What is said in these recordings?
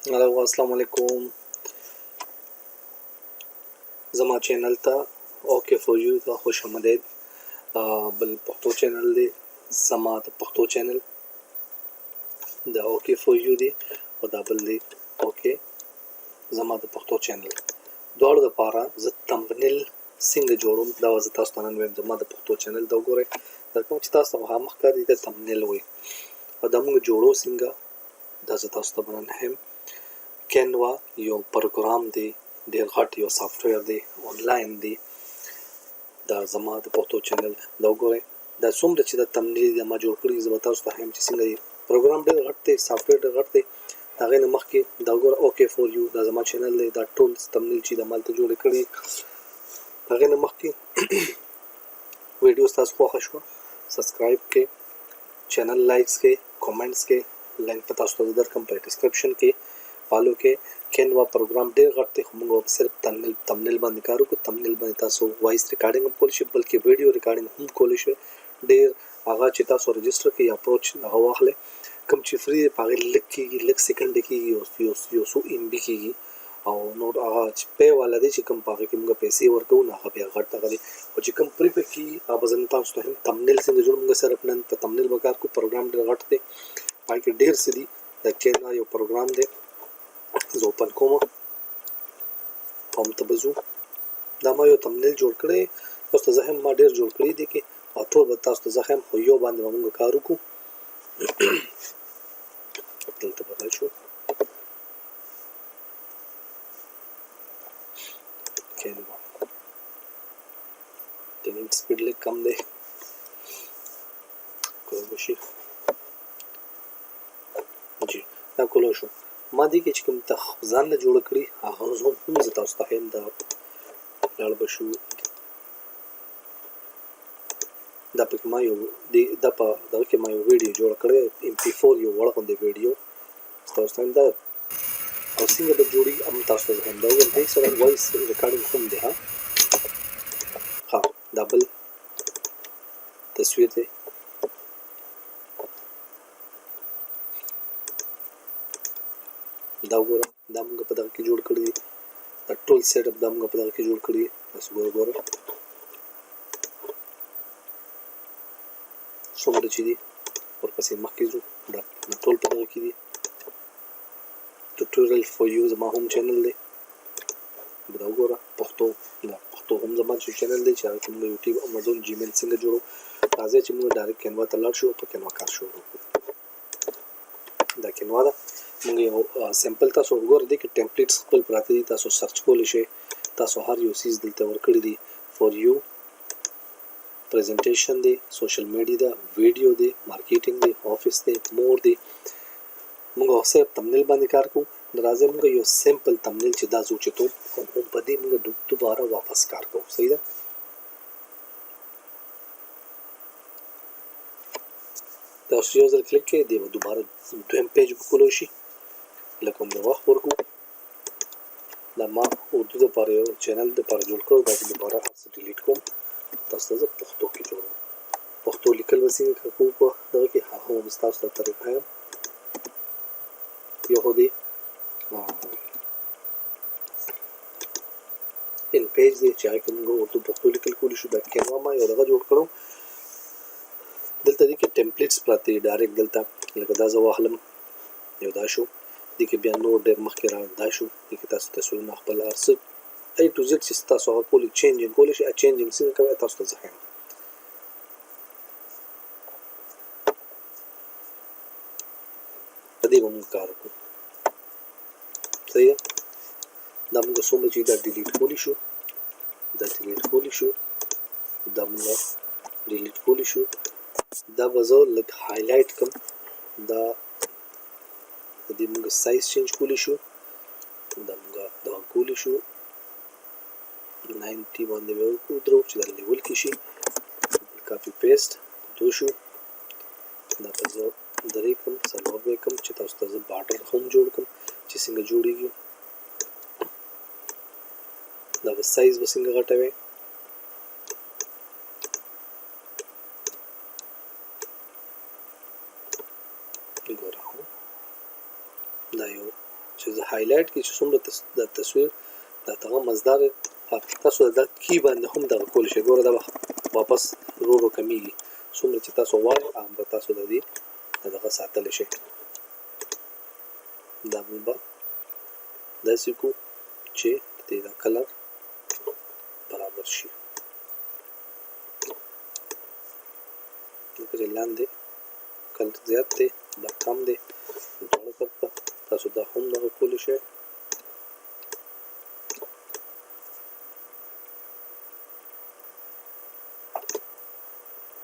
هلو السلام علیکم زما چینل ته اوکے فور یو ته خوش آمدید بل پښتو چینل دی زما د پښتو چینل د اوکے فور یو دی او دا بل دی اوکے زما د پښتو چینل دواړو دپاره زه تمبنیل څنګه جوړوم دا زه تاسو ته نن وایم زما د پښتو چینل ته وګورئ دا کوم چې تاسو ته مخامخ ښکاري ته تمبنیل وایي او دا موږ جوړو څنګه دا زه تاسو ته به نن ښیم کینوا یو پروګرام دی ډېر غټ یو سافټویر دی آنلاین دی دا زما د پښتو چینل دا وګورئ دا څومره چې دا تمبنیل دی ما جوړ کړي زه به تاسو ته ښیم چې څنګه دی پروګرام ډېر غټ دی سافټویر ډېر غټ دی د هغې نه مخکې دا وګوره اوکے فور یو دا زما چینل دی دا ټول تمبنیل چې دا ما هلته جوړې کړي د هغې نه مخکې ویډیو ستاسو خوښه شوه سبسکرایب کړئ چینل لایکس کړئ کومنټس کړئ لینک به تاسو ته زه درکړم په ډسکرپشن کې فالو کې کینوا پروګرام ډېر غټ دی خو موږ صرف تمبنیل باندې کار وکړو تمبنیل باندې تاسو وایس ریکارډینګ هم کولی شئ بلکې ویډیو ریکارډینګ هم کولی شئ ډېر هغه چې تاسو رجسټر کړئ یا اپروچ هغه واخلئ کوم چې فری دی په هغې لږ کېږي لږ سیکنډ کېږي یو څو ام بي کېږي او نور هغه چې پی والا دی چې کوم په هغې کې موږ پیسې ورکوو نو هغه بیا غټ هغه دی خو چې کوم فری پکې کېږي هغه به زه نن تاسو ته ښیم تمبنیل څنګه جوړ موږ صرف نن په تمبنیل به کار کوو پروګرام ډېر غټ دی په هغې کې ډېر څه دي د کینوا یو پروګرام دی زه اوپن کوم هوم ته به ځو دا ما یو تمبنیل جوړ کړی تاسو ته زه ښیم ما ډېر جوړ کړي دي کې او ټول به تاسو ته زه ښیم خو یو باندې به موږ کار وکړو دلته به راشو کینوا د نیټ سپیډ لږ کم دی کولی به شي جی دا کولی شو ما دې کې چې کوم ځان نه جوړه کړي هغه هم زه تاسو ته ښیم دا لاړ به شو دا پکې ما یو دا په دغه کې ما یو ویډیو جوړه کړې MP4 یو وړ غوندې ویډیو تاسو ته دا او څنګه به جوړي هم تاسو ته هم دا ورته سره وایس ریکارډینګ هم دی ها دا بل تصویر دی دا وګوره دا موږ په دغه کې جوړ کړی دی دا ټول سیټ اپ دا موږ په دغه کې جوړ کړی دی تاسو وګوره څومره چې دي ورپسې مخکې ځو دا ټول په دغه کې دي ټوټوریل فور یو زما هم چینل دی دا وګوره پښتو دا پښتو هم زما چې چینل دی چې هغه کې موږ یوټیوب امازون جیمیل څنګه جوړو راځئ چې موږ ډایرکټ کینوا ته لاړ شو په کینوا کار شروع کړو دا کینوا ده موږ یو سیمپل تاسو وګورئ دې کې ټمپلیټس خپل پراته دي تاسو سرچ کولی شئ تاسو هر یو څیز دلته ورکړي دي فور یو پریزنټیشن دی سوشل میډیا ده ویډیو دی مارکیټینګ دی آفیس دی مور دی موږ صرف تمبنیل باندې کار کوو راځئ موږ یو سیمپل تمبنیل چې دا زوچتو هم په دې موږ دوباره واپس کار کوو صحیح ده تاسو یو ځل کلیک کړئ دی به دوباره دویم پیج وکولو شي لکه موږ وخت ورکوو دا ما اردو دپاره یو چینل دپاره جوړ کړو دا دوباره هر څه ډیلیټ کوم تاسو ته زه پښتو کې جوړوم پښتو لیکل به څنګه کوو په دغه کې هغه هم ستاسو ته طریقه یم یو خو دی ان پیج دی چې هغه کې موږ اردو پښتو لیکل کولی شو دا کینوا ما یو دغه جوړ کړو دلته دې کې ټمپلیټس پراته دي ډایرکټ دلته لکه دا زه واخلم یو دا شو دې کې بیا نور ډېر مخکې راغلی دا شو دې کې تاسو تصویرونه خپل هر څه A to Z چې تاسو هغه کولی چینجینګ کولی شئ چینجینګ څنګه کوئ تاسو ته زه ښیم په دې به موږ کار وکړو صحیح ده دا موږ څومره چې دا ډیلیټ کولی شو دا ډیلیټ کولی شو دا موږ ډیلیټ کولی شو دا به زه لږ هایلایټ کړم دا د دې موږ سایز چینج کولی شو دا موږ دغه کولی شو 90 باندې به ودرو چې دا لیول کې شي کاپی پیسټ دو شو دا به زه درې کړم څلور به یې کړم چې تاسو ته زه باډر هم جوړ کړم چې څنګه جوړیږي دا به سایز به څنګه غټوي ګوره دا یو چې زه هایلایټ کې چې څومره د تصویر دا هغه مزدار تاسو دا کی باندې هم دغه کول شي ګوره دا واپس ورو کمیږي څومره چې تاسو غواړئ هغه تاسو د دې دغه ساتلی شئ دا موږ به داسې کو چې د دې دا کلر برابر شي لکه چې لاندې کلر زیات دی دا کم دی دواړه طرفه تاسو دا هم دغه کولی شئ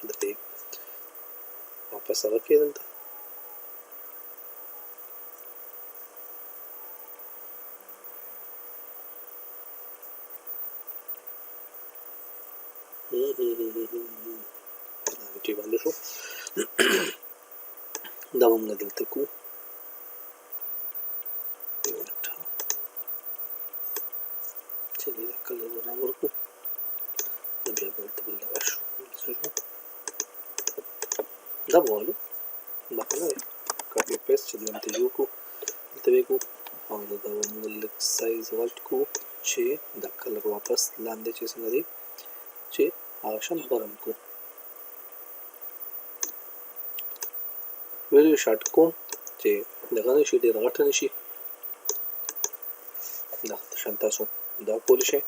د دې واپس هغه کې دلته چې باندې شو دا موږ دلته کو چې دا کلر برابر کو دا بیا بلته بل لګا شو دا بولو بقنه کاپی پیست چې دلته یو کو دلته وکړو او دا موږ لږ سایز والټ کو چې دا کلر واپس لاندې چې څنګه دی چې هغه شان برم کو ویډیو شاټ کوم چې دغه نشي ډېر غټ نشي دا شان تاسو دا کولی شئ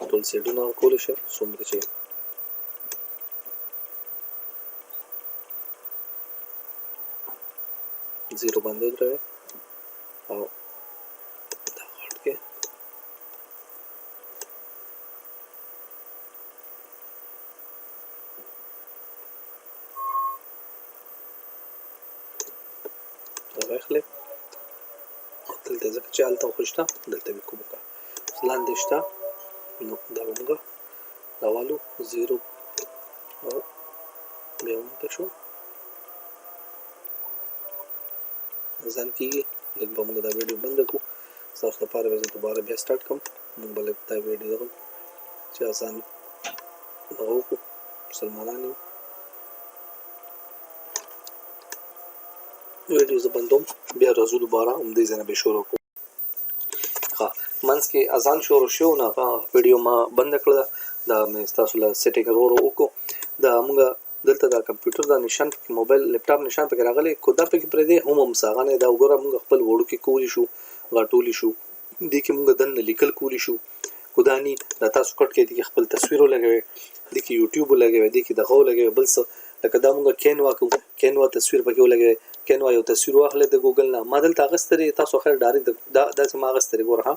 ټول سیډونه کولی شئ څومره چې زیرو باندې ودروئ او دا غټ کې راخلې دلته ځکه چې هلته خو شته دلته مې کوم وکړه لاندې شته نو دا موږ راوالو زیرو او بیا ونته شو ځان کېږي لږ به موږ دا ویډیو بنده کړو ستاسو لپاره به زه دوباره بیا سټارټ کړم موږ به لږ دا ویډیو دغه چې آسان دغه وکړو مسلمانان یو ویډیو زه بندوم بیا راځو دوباره همدې ځای نه به شروع کوو ښه منځ کې اذان شروع شو نو هغه ویډیو ما بنده کړله دا مې ستاسو له سیټینګ ورو وکړو دا موږ دلته دا کمپیوټر دا نشان پکې موبایل لیپټاپ نشان پکې راغلی کو دا پکې پرېږدی هم همساغه نه دا وګوره موږ خپل وړوکي کولی شو غټولی شو دې کې موږ دننه لیکل کولی شو کو دا نی دا تاسو کټ کې دې خپل تصویر ولګوئ دې کې یوټیوب ولګوئ دې کې دغه ولګوئ بل څه لکه دا موږ کینوا کوو کینوا تصویر پکې ولګوئ کینوا یو تصویر واخلئ د ګوګل نه ما دلته اخیستی تاسو خیر ډایرکټ دا داسې ما اخیستی ګوره ها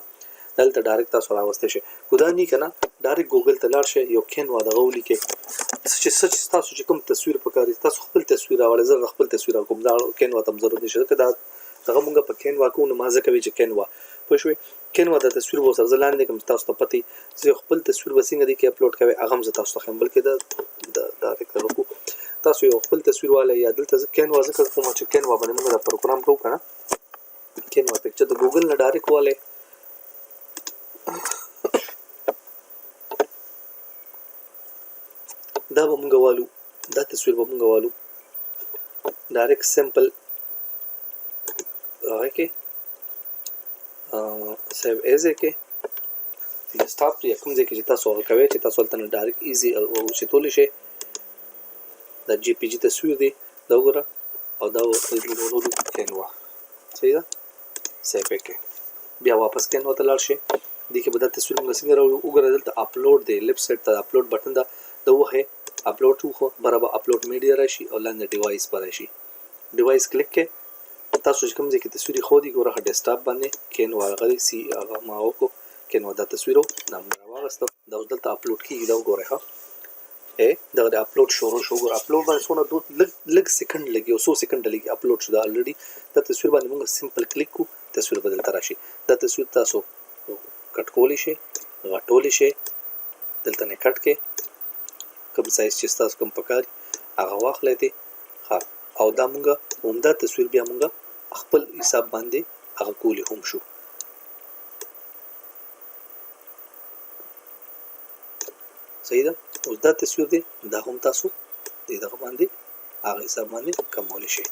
دلته ډایرکټ تاسو راوستی شئ کو دا نی که نه ډایرکټ ګوګل ته لاړ شئ یو کینوا دغه ولیکئ چې تاسو چې کوم تصویر پکاري تاسو خپل تصویر راوړئ زه خپل تصویر کوم دا کینوا ته هم ضرورت نشته ځکه دا هغه موږ په کینوا کوو نو ما ځکه وایي چې کینوا پوه شوې کینوا د تصویر به سره زه لاندې کوم تاسو ته پتې زه خپل تصویر به څنګه دی کې اپلوډ کوئ هغه هم زه تاسو ته ښیم بلکې ډایرکټ وکړو تاسو یو خپل تصویر والی یا دلته زه کینوا ذکر کوم چې کینوا باندې موږ دا پروګرام کوو که نه کینوا پکچر د ګوګل نه ډایرکټ والی دا به موږ والو دا تصویر به موږ والو ډایرکټ سمپل هغه کې سیو ایز کې ډیسکټاپ یا کوم ځای کې چې تاسو هغه کوئ چې تاسو هلته نه ډایرکټ ایزي اوچتولی شئ دا جی پی جي تصویر دی دا وګوره او دا ورولو کینوا صحیح ده سیو کې بیا واپس کینوا ته لاړ شئ دې کې به دا تصویر موږ څنګه راوړو وګوره دلته اپلوډ دی لیفټ سایډ ته اپلوډ بټن ده د وهئ اپلوډ وخو برابر اپلوډ میډیا راشي او لاندې ډیوایس به راشي ډیوایس کلیک کې تاسو چې کوم ځای کې تصویر ایښودي ګوره ډیسکټاپ باندې کینوا راغلی سی هغه ما وکړو کینوا دا تصویر دا موږ راواغسته دا اوس دلته اپلوډ کېږي دا وګورئ ښه دغه د اپلوډ شروع شو ګوره اپلوډ باندې څونه لږ سیکنډ لګي یو څو سیکنډه لګي اپلوډ شو دا الریډي دا تصویر باندې موږ سمپل کلیک کړو تصویر به دلته راشي دا تصویر تاسو کټ کولی شئ غټولی شئ دلته نه کټ کې کوم سایز چې ستاسو کوم پکار هغه واخلئ دې ښه او دا موږ عمده تصویر بیا موږ خپل حساب باندې هغه کولی هم شو صحیح ده اوس دا تصویر دی دا هم تاسو دغه باندې هغه حساب باندې کمولی شئ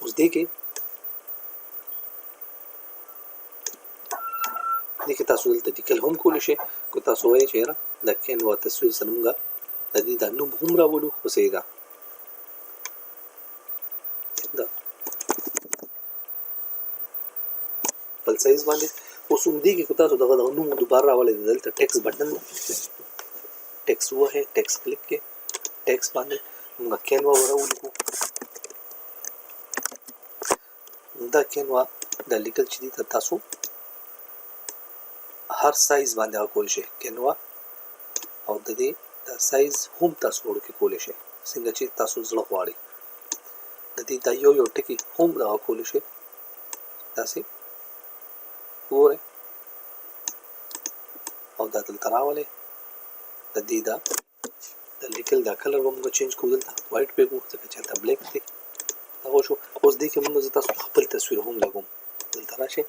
اوس دې کې تاسو دلته لیکل هم کولی شئ که تاسو وایئ چې یاره د کینوا تصویر سره موږ د دې دا نوم هم راولو خو صحیح ده بل سایز باندې اوس همدې کې که تاسو دغه نوم دوباره راولئ دلته ټیکس بټن ده ټیکس ووهئ ټیکس کلیک کې ټیکس باندې موږ کینوا ولیکو دا کینوا دا لیکل چې دي تاسو هر سایز باندې کولی شئ کینوا او د دې دا سایز هم تاسو وړوکی کولی شئ څنګه چې تاسو زړه غواړئ د دې دا یو ټکي هم دغه کولی شئ داسې وګورئ او دا دلته راولئ د دې دا د لیکل دا کلر به موږ چینج کوو دلته وایټ پرېږدو ځکه چې هلته بلیک دی دغه شو اوس دې کې موږ زه تاسو ته خپل تصویر هم لګوم دلته راشئ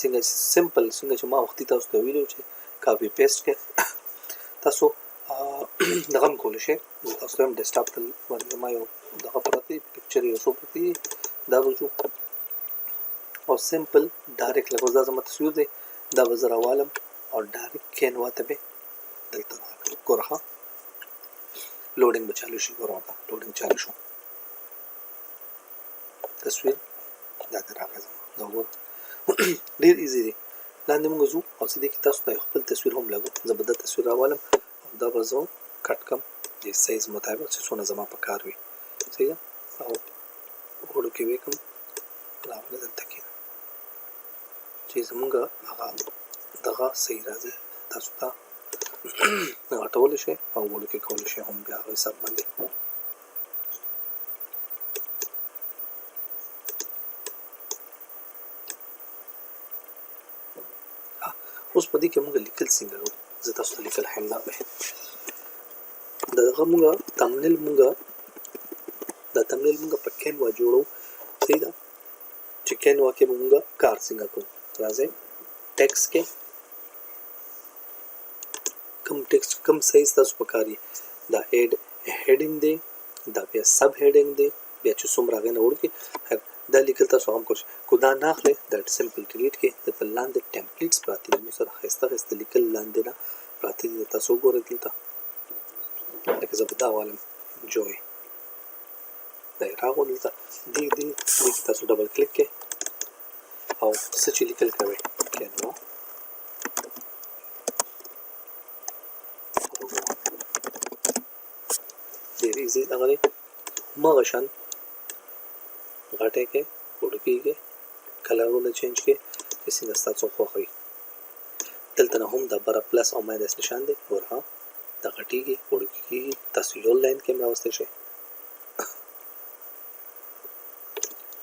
څنګه سمپل څنګه چې ما وختي تاسو ته ویلي چې کاپي پیسټ کې تاسو دغه هم کولی شئ تاسو ته هم ډیسکټاپ ته باندې ما یو دغه پراته دی پکچر یو څو پراته دي دا به او سمپل ډایرکټ لکه دا زما تصویر دی دا به زه راوالم او ډایرکټ کینوا ته به دلته راکړم ګوره ښه لوډینګ به چالو شي ګوره ورته لوډینګ چالو شو تصویر دا ته راغی زما دا وګوره ډېر ایزي دی لاندې موږ ځو او سیدې کې تاسو ته خپل تصویر هم لګو زه به دا تصویر راوالم او دا به زه کټ کړم د سایز مطابق چې څونه زما په کار وي صحیح ده او وړوکی ویې کړم راوله دلته کې چې زمونږ هغه دغه صحیح راځي تاسو ته غټولی شئ او وړوکی کولی شئ هم بیا هغه حساب باندې اوس په دې کې موږ لیکل څنګه کوو زه تاسو ته لیکل هم نه وایي دغه موږ تمنیل موږ په کینوا جوړو صحیح ده چې کینوا کې موږ کار څنګه کوو راځئ ټیکس کې کم سایز تاسو پکاري دا هیډینګ دی دا بیا سب هیډینګ دی بیا چې څومره هغې نه وړوکي دا لیکل تاسو هم کولی شئ که دا نه اخلئ دا سمپل ډیلیټ کې دلته لاندې ټمپلیټس پراته دي موږ سره ښایسته ښایسته لیکل لاندې نه پراته دي تاسو وګورئ دلته لکه زه به دا والم انجوی دا یې راغلو دلته دې کې تاسو ډبل کلیک کې او څه چې لیکل کوئ کینوا ډېر ایزي دغه دی هماغه شان غټی کې وړوکي کې کلرونه چینج کې چې څنګه ستاسو خوښ وي دلته نه هم د بره پلس او ماینس نشان دی ګوره دا غټېږي وړوکي کېږي تاسو یو لاین کې هم راوستی شئ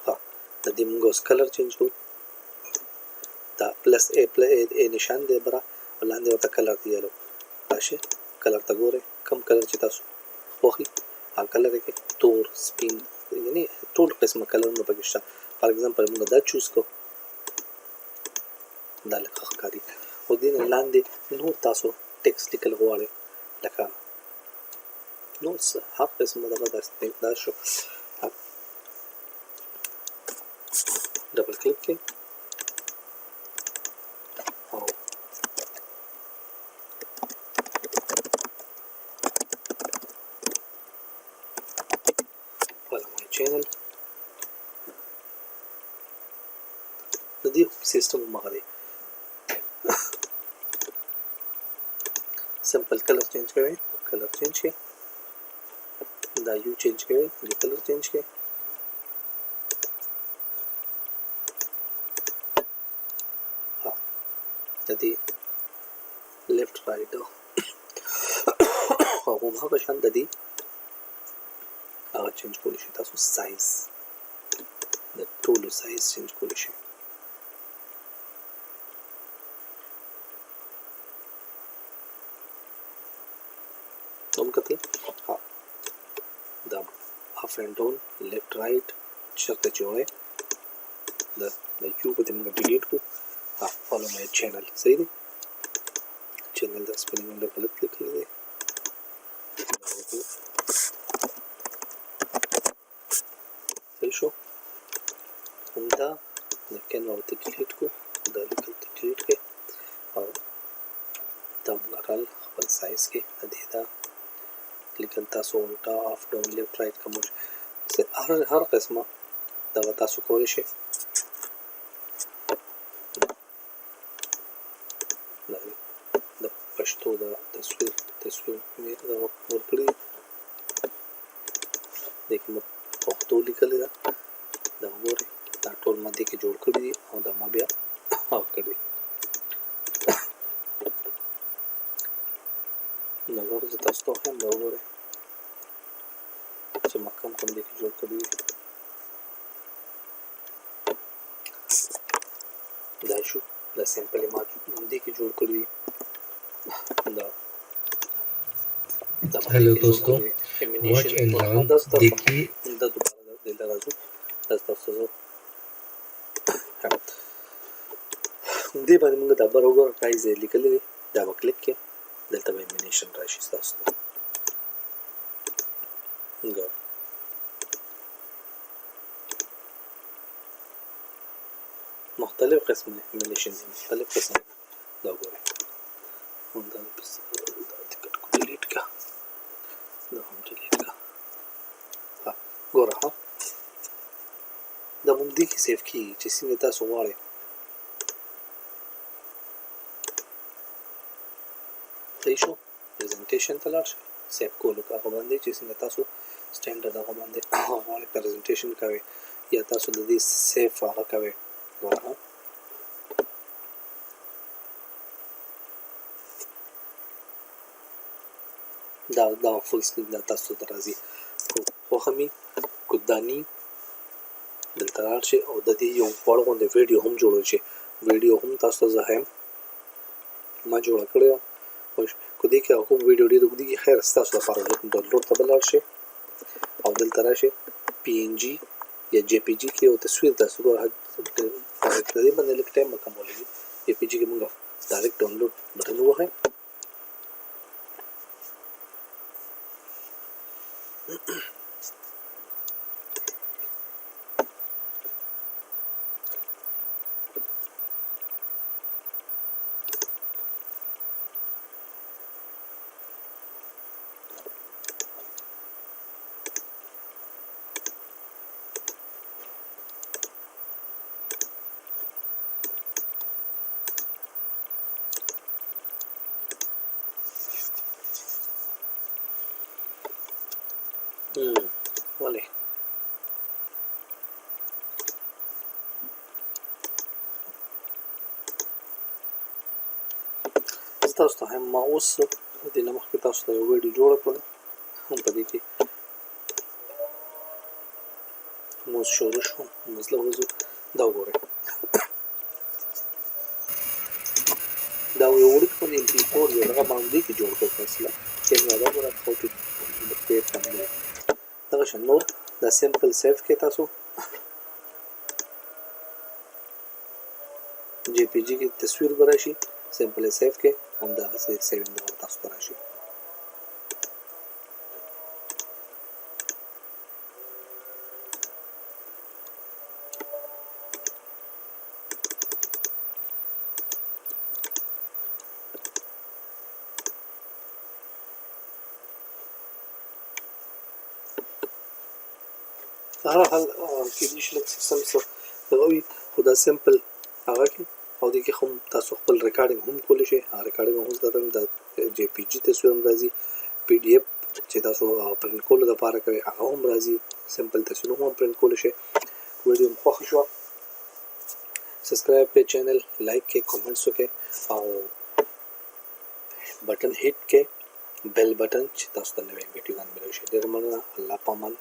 ښه د دې موږ اوس کلر چینج کوو دا پلس ا نشان دی بره او لاندې ورته کلر دی یلو راشئ کلر ته ګورئ کم کلر چې تاسو خوښي هغه کلر یې کړئ تور سپین یعنې ټول قسمه کلرونه پکې شته فار ایګزامپل موږ دا چوز کوو دا لږ ښه ښکاري خو دې نه لاندې نور تاسو ټیکس لیکل غواړئ لکه نور څه هر قسمه دغه دا شو ډبل کلیک کې او follow my channel د دې سیستم مغه دی سمپل کلر چینج کوئ کلر چینج کړئ دا یو چینج کوئ د کلر چینج کړئ د دې لیفت رائټ او هماغه شان د دې هغه چینج کولی شئ تاسو سایز د ټولو سایز چینج کولی شئ هم کتل ها دا اپ اینڈ ډاون لیفت رائټ چرته چې وای دا یو په دې موږ ډیلیټ کو ها فالو مای چینل صحیح دی چینل دا سپیلینګ له غلط لیکل دی صحیح شو همدا د کینوا ته ډیلیټ کو دا لیکل ته ډیلیټ کړئ او دا مونږ خپل سایز کې د دې دا لیکل تاسو الټا اف ډاون لیفټ رائټ کوم هر قسمه دا تاسو کولی شئ د پښتو د تصویر مې دا ورکړی دی کې مې پښتو لیکلې ده دا وګورئ دا ټول ما دې کې جوړ کړي دي او دا ما بیا آف کړي نو وګورئ زه تاسو ته وښیم دا وګورئ چې ما کوم دې کې جوړ کړي دي دا شو دا سیمپل ما دې کې جوړ کړي دي دا हेलो दोस्तों watch and learn देखिए دا دوباره دلته راځو دا تاسو دې باندې موږ دا بر وګورئ پرایز یې لیکلی دی دا به کلیک کړئ دلته به انیمیشن راشي ستاسو ته مختلف قسمه انیمیشن دي مختلف قسمه دا وګورئ همدا بس دا ټیکټ کو ډیلیټ کا دا هم ډیلیټ کا ها ګوره ها دا موږ دې کې سیف کیږي چې څنګه تاسو غواړئ صحیح شو پریزنټیشن ته لاړ شئ سیف کولو کا هغه باندې چې څنګه تاسو سټانډرډ هغه باندې غواړئ پریزنټیشن کوئ یا تاسو د دې سیف هغه کوئ ګوره ها دا فل سکرین دا تاسو ته راځي خوښه مې کودانی دلته راشئ او د دې یو وړ غوندې ویډیو هم جوړوئ چې ویډیو هم تاسو ته زه ښیم ما جوړه کړې ده که دې کې کوم ویډیو ډېر اوږدې کړي خیر ستاسو لپاره ډاونلوډ ته به لاړ شئ او دلته راشئ پی این جي یا جے پی جي کې یو تصویر تاسو ګوره د دې باندې لږ ټایم به کم ولګي جے پی جي کې موږ ډایرکټ ډاونلوډ بټن ووهئ ولې زه تاسو ته ما اوس د دې نه مخکې تاسو ته یو ویډیو جوړه کړله هم په دې کې موږ شروع شو موږ له وځو دا وګورئ دا یو وړوکی باندې MP4 یو دغه باندې کې جوړ کړ مثلا کیمرا دا ګوره فوټو پیر باندې دغه شان نور دا سیمپل سیف کې تاسو جے پی جی کې تصویر به راشي سیمپل سیف کې همدغسې سیوینګ به تاسو ته راشي هر حال کېدای شي لږ سیستم څه دغه وي خو دا سیمپل هغه کې او دې کې هم تاسو خپل ریکارډینګ هم کولی شئ ریکارډینګ هم زده کړم دا جے پی جي تصویر هم راځي پی ډي اف چې تاسو پرنټ کولو دپاره کوئ هغه هم راځي سیمپل تصویر هم پرنټ کولی شئ ویډیو مو خوښه شوه سبسکرایب کړئ چینل لایک کړئ کامنټس وکړئ او بټن هیټ کړئ بیل بټن چې تاسو ته نوې ویډیوګانې ملوي شي ډېره مننه الله پامان